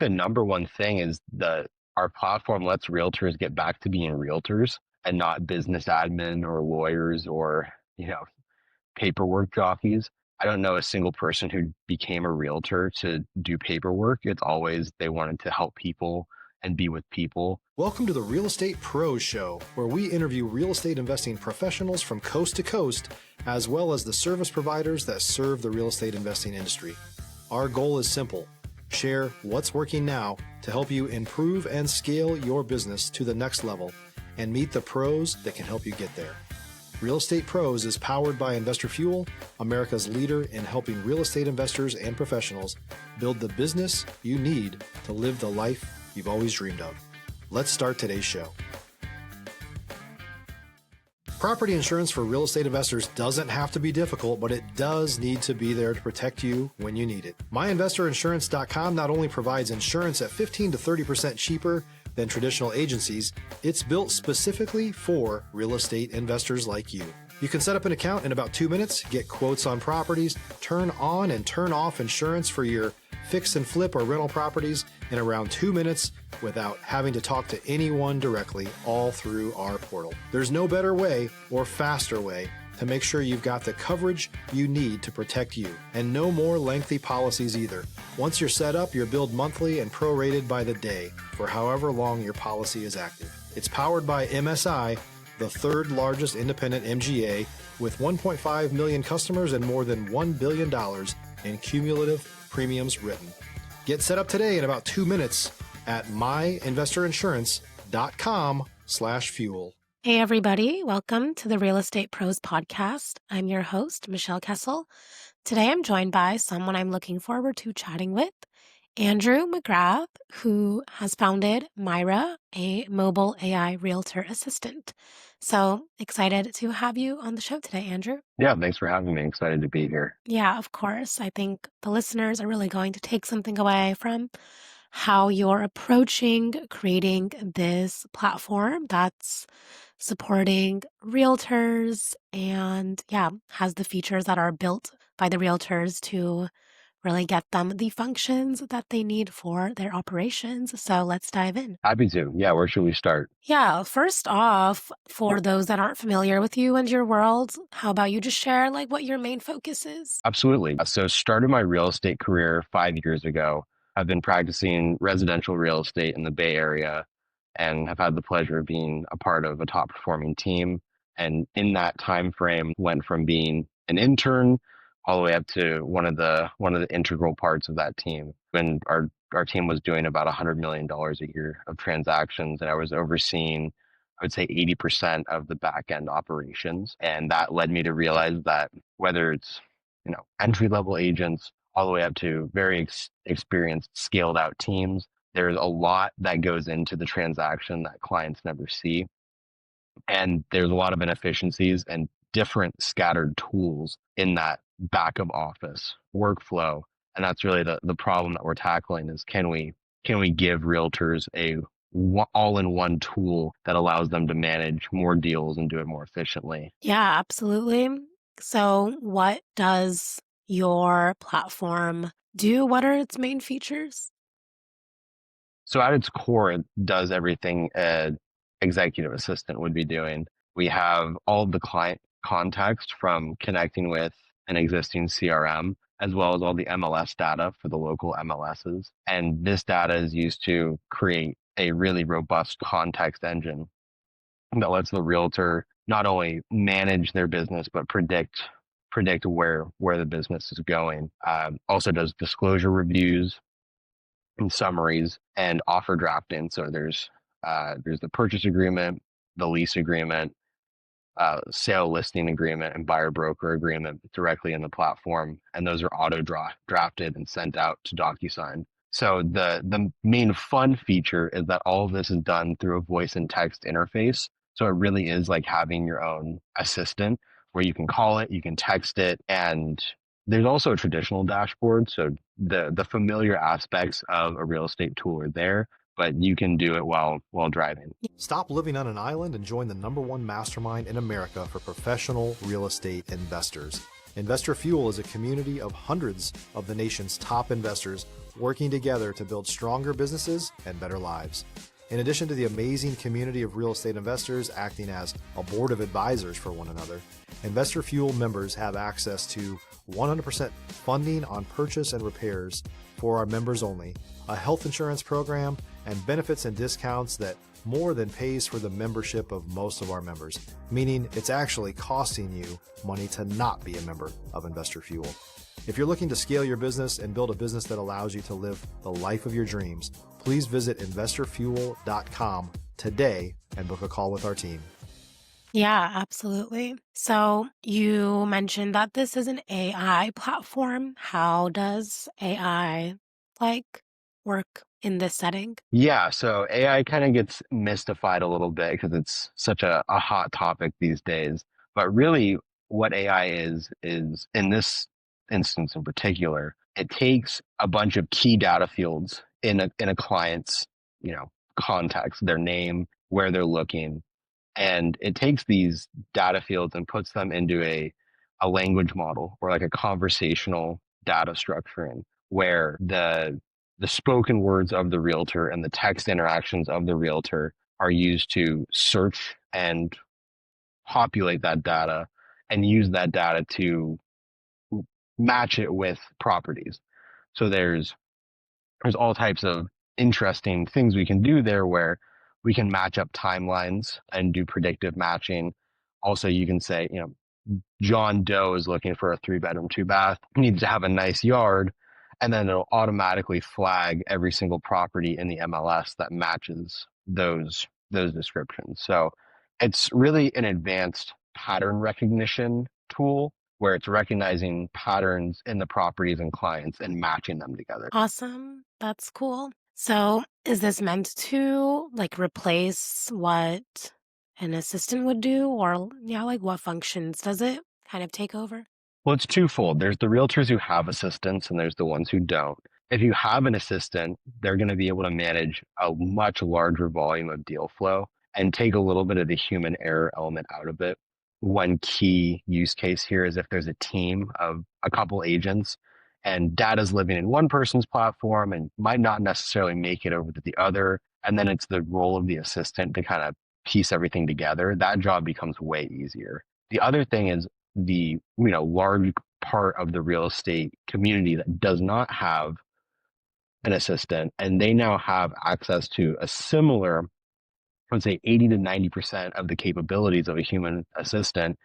The number one thing is our platform lets realtors get back to being realtors and not business admin or lawyers or, paperwork jockeys. I don't know a single person who became a realtor to do paperwork. It's always they wanted to help people and be with people. Welcome to the Real Estate Pros Show, where we interview real estate investing professionals from coast to coast, as well as the service providers that serve the real estate investing industry. Our goal is simple: share what's working now to help you improve and scale your business to the next level and meet the pros that can help you get there. Real Estate Pros is powered by Investor Fuel, America's leader in helping real estate investors and professionals build the business you need to live the life you've always dreamed of. Let's start today's show. Property insurance for real estate investors doesn't have to be difficult, but it does need to be there to protect you when you need it. MyInvestorInsurance.com not only provides insurance at 15 to 30% cheaper than traditional agencies, it's built specifically for real estate investors like you. You can set up an account in about 2 minutes, get quotes on properties, turn on and turn off insurance for your fix and flip or rental properties in around 2 minutes without having to talk to anyone directly, all through our portal. There's no better way or faster way to make sure you've got the coverage you need to protect you, and no more lengthy policies either. Once you're set up, you're billed monthly and prorated by the day for however long your policy is active. It's powered by MSI, the third largest independent MGA, with 1.5 million customers and more than $1 billion in cumulative premiums written. Get set up today in about 2 minutes at myinvestorinsurance.com/fuel. Hey, everybody. Welcome to the Real Estate Pros podcast. I'm your host, Michelle Kesil. Today, I'm joined by someone I'm looking forward to chatting with, Andrew McGrath, who has founded Maira, a mobile AI realtor assistant. So excited to have you on the show today, Andrew. Yeah, thanks for having me. Excited to be here. Yeah, of course. I think the listeners are really going to take something away from how you're approaching creating this platform that's supporting realtors and has the features that are built by the realtors to really get them the functions that they need for their operations. So let's dive in. Happy to. Yeah, where should we start? Yeah, first off, for those that aren't familiar with you and your world, how about you just share what your main focus is? Absolutely. So started my real estate career 5 years ago. I've been practicing residential real estate in the Bay Area and have had the pleasure of being a part of a top performing team. And in that time frame, went from being an intern all the way up to one of the integral parts of that team. When our team was doing about $100 million a year of transactions, and I was overseeing, I would say, 80% of the back end operations. And that led me to realize that whether it's entry level agents all the way up to very experienced, scaled out teams, there's a lot that goes into the transaction that clients never see. And there's a lot of inefficiencies and different scattered tools in that back of office workflow. And that's really the problem that we're tackling is can we give realtors a all-in-one tool that allows them to manage more deals and do it more efficiently? Yeah, absolutely. So what does your platform do? What are its main features? So at its core, it does everything an executive assistant would be doing. We have all of the client context from connecting with an existing CRM, as well as all the MLS data for the local MLSs. And this data is used to create a really robust context engine that lets the realtor not only manage their business, but predict where the business is going. Also does disclosure reviews and summaries and offer drafting. So there's the purchase agreement, the lease agreement, sale listing agreement, and buyer broker agreement directly in the platform. And those are auto drafted and sent out to DocuSign. So the main fun feature is that all of this is done through a voice and text interface. So it really is like having your own assistant where you can call it, you can text it, and there's also a traditional dashboard. So the familiar aspects of a real estate tool are there, but you can do it while driving. Stop living on an island and join the #1 mastermind in America for professional real estate investors. Investor Fuel is a community of hundreds of the nation's top investors working together to build stronger businesses and better lives. In addition to the amazing community of real estate investors acting as a board of advisors for one another, Investor Fuel members have access to 100% funding on purchase and repairs for our members only, a health insurance program, and benefits and discounts that more than pays for the membership of most of our members, meaning it's actually costing you money to not be a member of Investor Fuel. If you're looking to scale your business and build a business that allows you to live the life of your dreams, please visit investorfuel.com today and book a call with our team. Yeah, absolutely. So you mentioned that this is an AI platform. How does AI work in this setting? Yeah, so AI kind of gets mystified a little bit because it's such a hot topic these days. But really, what AI is in this instance in particular, it takes a bunch of key data fields in a client's, context, their name, where they're looking, and it takes these data fields and puts them into a language model or like a conversational data structuring where the spoken words of the realtor and the text interactions of the realtor are used to search and populate that data and use that data to match it with properties. So there's all types of interesting things we can do there where we can match up timelines and do predictive matching. Also, you can say, John Doe is looking for a 3-bedroom, 2-bath, needs to have a nice yard, and then it'll automatically flag every single property in the MLS that matches those descriptions. So it's really an advanced pattern recognition tool where it's recognizing patterns in the properties and clients and matching them together. Awesome. That's cool. So is this meant to replace what an assistant would do, or what functions does it kind of take over? Well, it's twofold. There's the realtors who have assistants and there's the ones who don't. If you have an assistant, they're going to be able to manage a much larger volume of deal flow and take a little bit of the human error element out of it. One key use case here is if there's a team of a couple agents and data's living in one person's platform and might not necessarily make it over to the other, and then it's the role of the assistant to kind of piece everything together, that job becomes way easier. The other thing is the large part of the real estate community that does not have an assistant, and they now have access to a similar, I would say 80 to 90% of the capabilities of a human assistant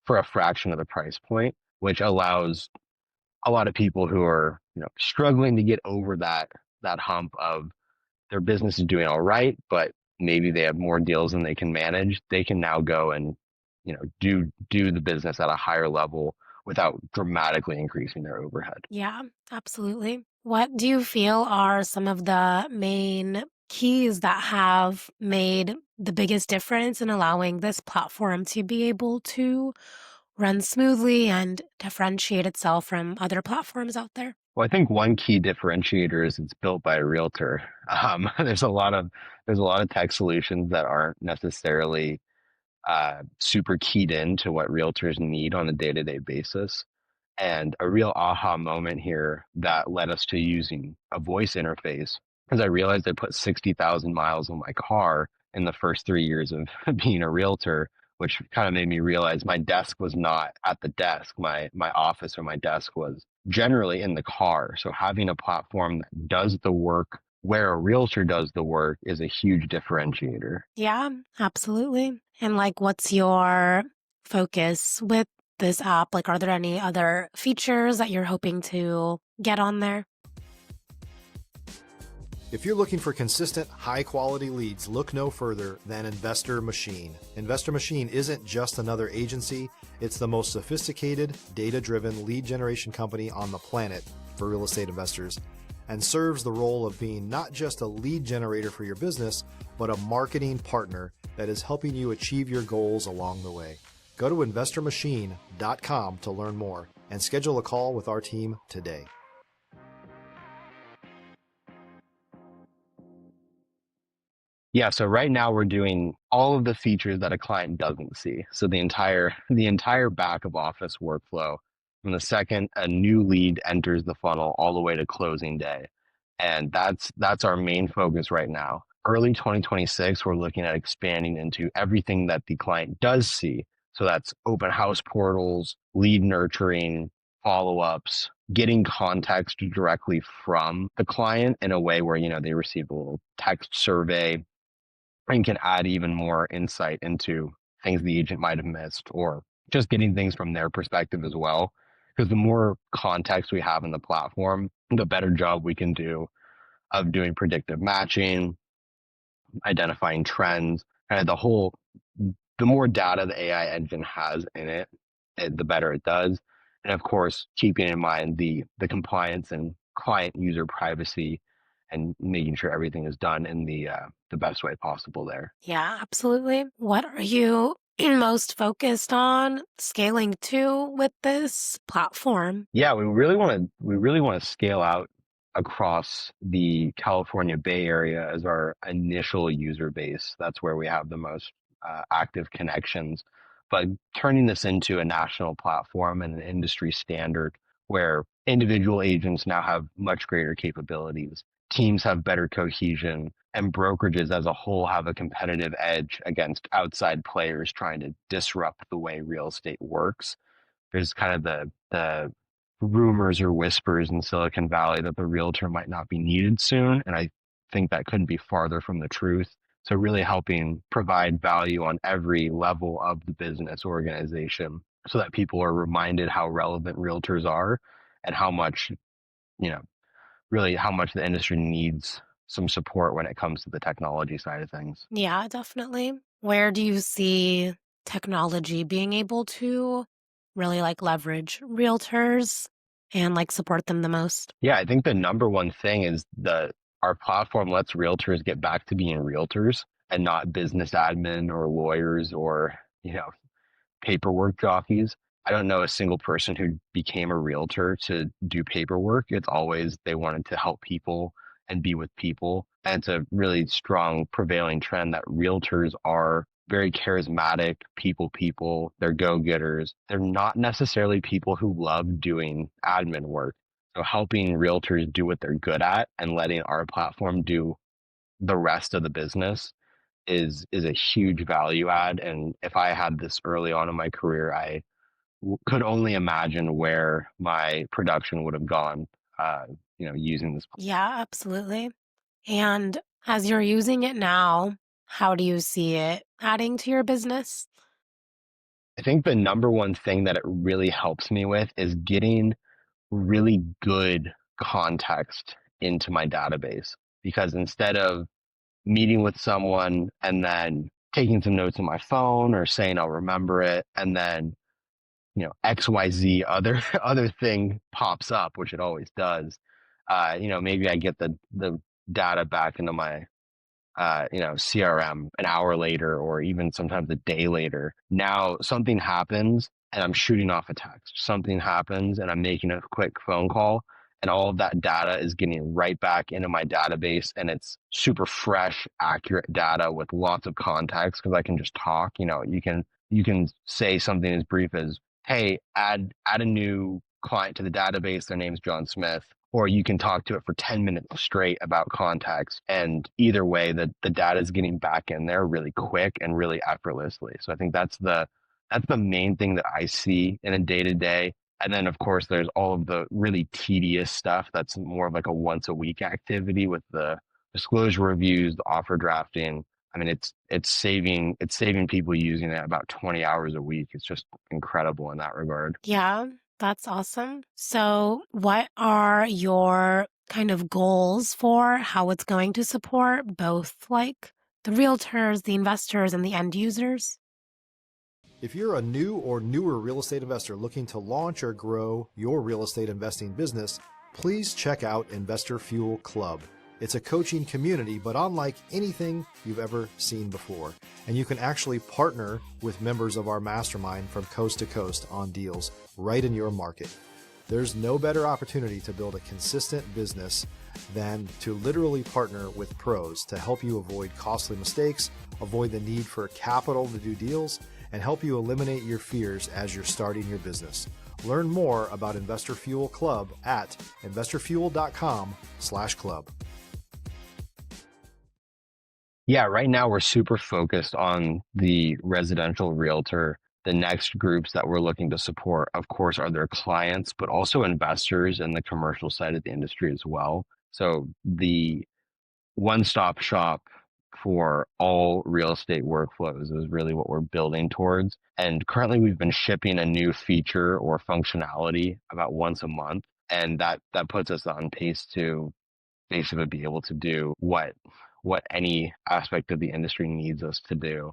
for a fraction of the price point, which allows a lot of people who are struggling to get over that hump of their business is doing all right, but maybe they have more deals than they can manage. They can now go and do the business at a higher level without dramatically increasing their overhead. Yeah, absolutely. What do you feel are some of the main keys that have made the biggest difference in allowing this platform to be able to run smoothly and differentiate itself from other platforms out there? Well, I think one key differentiator is it's built by a realtor. There's a lot of tech solutions that aren't necessarily super keyed in to what realtors need on a day-to-day basis. And a real aha moment here that led us to using a voice interface because I realized I put 60,000 miles on my car in the first 3 years of being a realtor, which kind of made me realize my desk was not at the desk. My office or my desk was generally in the car. So having a platform that does the work where a realtor does the work is a huge differentiator. Yeah, absolutely. And what's your focus with this app? Are there any other features that you're hoping to get on there? If you're looking for consistent, high-quality leads, look no further than Investor Machine. Investor Machine isn't just another agency, it's the most sophisticated, data-driven lead generation company on the planet for real estate investors, and serves the role of being not just a lead generator for your business, but a marketing partner that is helping you achieve your goals along the way. Go to investormachine.com to learn more and schedule a call with our team today. Yeah, so right now we're doing all of the features that a client doesn't see. So the entire back of office workflow from the second a new lead enters the funnel all the way to closing day. And that's our main focus right now. Early 2026, we're looking at expanding into everything that the client does see. So that's open house portals, lead nurturing, follow-ups, getting context directly from the client in a way where, they receive a little text survey and can add even more insight into things the agent might have missed, or just getting things from their perspective as well. Because the more context we have in the platform, the better job we can do of doing predictive matching, identifying trends, and the more data the AI engine has in it, the better it does. And of course, keeping in mind the compliance and client user privacy, and making sure everything is done in the best way possible there. Yeah, absolutely. What are you most focused on scaling to with this platform? Yeah, we really want to scale out across the California Bay Area as our initial user base. That's where we have the most active connections. But turning this into a national platform and an industry standard where individual agents now have much greater capabilities, teams have better cohesion, and brokerages as a whole have a competitive edge against outside players trying to disrupt the way real estate works. There's kind of the rumors or whispers in Silicon Valley that the realtor might not be needed soon, and I think that couldn't be farther from the truth. So really helping provide value on every level of the business organization so that people are reminded how relevant realtors are, and how much, you know, really how much the industry needs some support when it comes to the technology side of things. Yeah, definitely. Where do you see technology being able to really like leverage realtors and like support them the most? Yeah, I think the number one thing is our platform lets realtors get back to being realtors and not business admin or lawyers or, paperwork jockeys. I don't know a single person who became a realtor to do paperwork. It's always they wanted to help people and be with people. And it's a really strong prevailing trend that realtors are very charismatic people. They're go-getters. They're not necessarily people who love doing admin work. So helping realtors do what they're good at and letting our platform do the rest of the business is a huge value add. And if I had this early on in my career, I could only imagine where my production would have gone, using this. Yeah, absolutely. And as you're using it now, how do you see it adding to your business? I think the number one thing that it really helps me with is getting really good context into my database, because instead of meeting with someone and then taking some notes on my phone or saying I'll remember it, and then XYZ other other thing pops up, which it always does. Maybe I get the data back into my CRM an hour later, or even sometimes a day later. Now something happens and I'm shooting off a text. Something happens and I'm making a quick phone call, and all of that data is getting right back into my database, and it's super fresh, accurate data with lots of context because I can just talk. You can say something as brief as, "Hey, add a new client to the database. Their name's John Smith." Or you can talk to it for 10 minutes straight about context. And either way, the data is getting back in there really quick and really effortlessly. So I think that's the main thing that I see in a day to day. And then of course there's all of the really tedious stuff that's more of like a once a week activity with the disclosure reviews, the offer drafting. I mean, it's saving people using it about 20 hours a week. It's just incredible in that regard. Yeah, that's awesome. So, what are your kind of goals for how it's going to support both like the realtors, the investors, and the end users? If you're a new or newer real estate investor looking to launch or grow your real estate investing business, please check out Investor Fuel Club. It's a coaching community, but unlike anything you've ever seen before. And you can actually partner with members of our mastermind from coast to coast on deals right in your market. There's no better opportunity to build a consistent business than to literally partner with pros to help you avoid costly mistakes, avoid the need for capital to do deals, and help you eliminate your fears as you're starting your business. Learn more about Investor Fuel Club at investorfuel.com/club. Yeah, right now we're super focused on the residential realtor. The next groups that we're looking to support, of course, are their clients, but also investors in the commercial side of the industry as well. So the one-stop shop for all real estate workflows is really what we're building towards. And currently we've been shipping a new feature or functionality about once a month. And that puts us on pace to basically be able to do what any aspect of the industry needs us to do.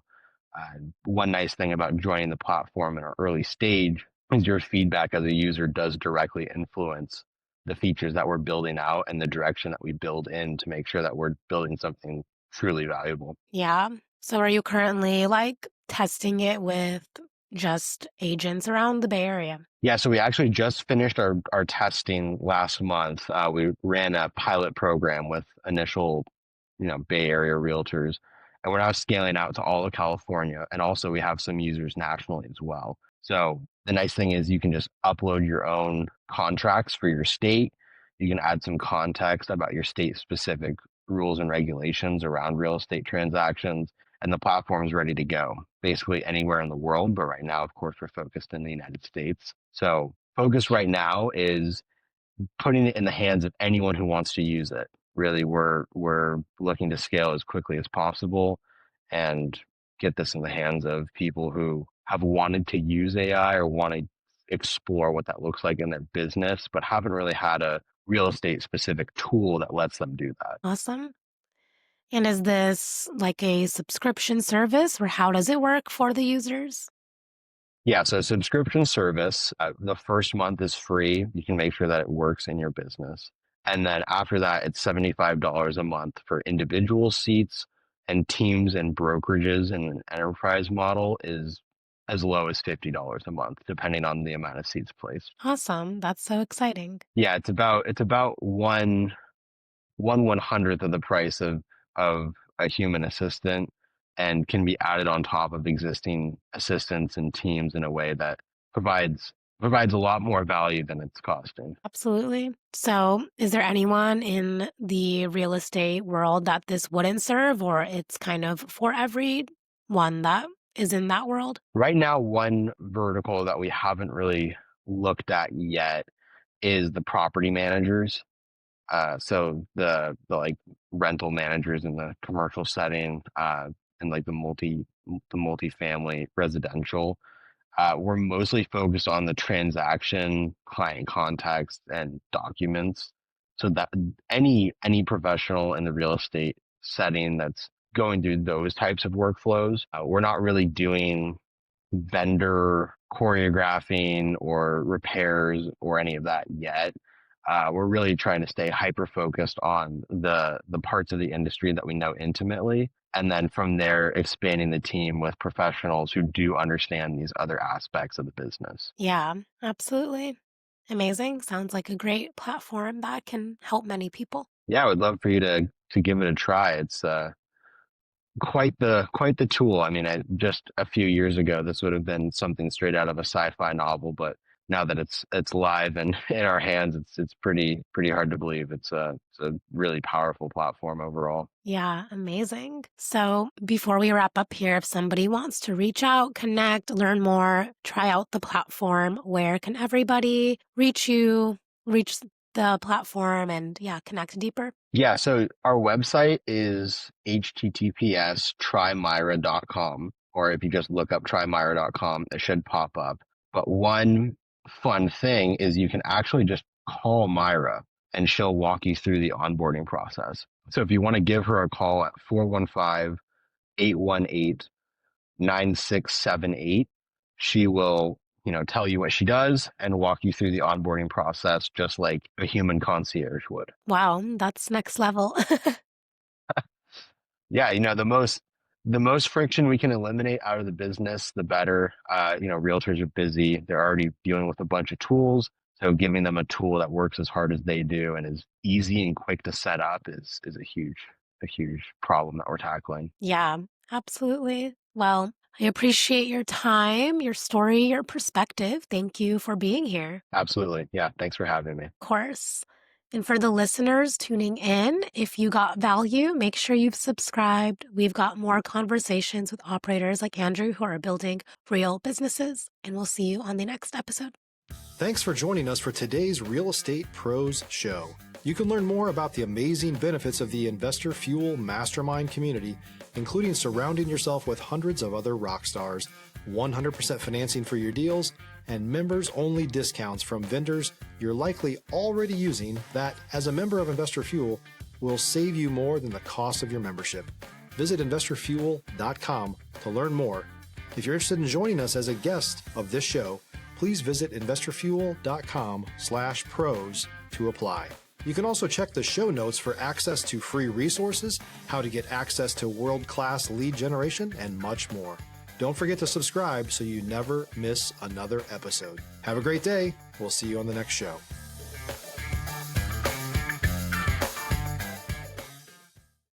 One nice thing about joining the platform in our early stage is your feedback as a user does directly influence the features that we're building out and the direction that we build in to make sure that we're building something truly valuable. Yeah. So are you currently like testing it with just agents around the Bay Area? Yeah, so we actually just finished our testing last month. We ran a pilot program with initial, Bay Area realtors, and we're now scaling out to all of California. And also we have some users nationally as well. So the nice thing is you can just upload your own contracts for your state. You can add some context about your state specific rules and regulations around real estate transactions, and the platform is ready to go basically anywhere in the world. But right now, of course, we're focused in the United States. So focus right now is putting it in the hands of anyone who wants to use it. Really, we're looking to scale as quickly as possible and get this in the hands of people who have wanted to use AI or want to explore what that looks like in their business, but haven't really had a real estate specific tool that lets them do that. Awesome. And is this like a subscription service or how does it work for the users? Yeah, so subscription service, the first month is free. You can make sure that it works in your business. And then after that, it's $75 a month for individual seats, and teams and brokerages in an enterprise model is as low as $50 a month, depending on the amount of seats placed. Awesome. That's so exciting. Yeah, it's about one hundredth of the price of a human assistant, and can be added on top of existing assistants and teams in a way that provides a lot more value than it's costing. Absolutely. So, is there anyone in the real estate world that this wouldn't serve, or it's kind of for everyone that is in that world? Right now, one vertical that we haven't really looked at yet is the property managers. So the like rental managers in the commercial setting, and like the multifamily residential. We're mostly focused on the transaction, client context, and documents. So that any professional in the real estate setting that's going through those types of workflows, we're not really doing vendor choreographing or repairs or any of that yet. We're really trying to stay hyper focused on the parts of the industry that we know intimately, and then from there expanding the team with professionals who do understand these other aspects of the business. Yeah, absolutely. Amazing. Sounds like a great platform that can help many people. Yeah, I would love for you to give it a try. It's quite the tool. I mean, just a few years ago, this would have been something straight out of a sci-fi novel, but now that it's live and in our hands, it's pretty hard to believe. It's a really powerful platform overall. Yeah, amazing. So, before we wrap up here, if somebody wants to reach out, connect, learn more, try out the platform, where can everybody reach you, reach the platform, and yeah, connect deeper? Yeah, so our website is https trymyra.com, or if you just look up trymyra.com, it should pop up. But one fun thing is you can actually just call Myra and she'll walk you through the onboarding process. So if you want to give her a call at 415-818-9678, she will, tell you what she does and walk you through the onboarding process just like a human concierge would. Wow, that's next level. Yeah, the most friction we can eliminate out of the business, the better. Realtors are busy. They're already dealing with a bunch of tools. So giving them a tool that works as hard as they do and is easy and quick to set up is a huge problem that we're tackling. Yeah, absolutely. Well, I appreciate your time, your story, your perspective. Thank you for being here. Absolutely. Yeah. Thanks for having me. Of course. And for the listeners tuning in, if you got value, make sure you've subscribed. We've got more conversations with operators like Andrew who are building real businesses, and we'll see you on the next episode. Thanks for joining us for today's Real Estate Pros Show. You can learn more about the amazing benefits of the Investor Fuel Mastermind community, including surrounding yourself with hundreds of other rock stars, 100% financing for your deals, and members-only discounts from vendors you're likely already using that, as a member of Investor Fuel, will save you more than the cost of your membership. Visit investorfuel.com to learn more. If you're interested in joining us as a guest of this show, please visit investorfuel.com/pros to apply. You can also check the show notes for access to free resources, how to get access to world-class lead generation, and much more. Don't forget to subscribe so you never miss another episode. Have a great day. We'll see you on the next show.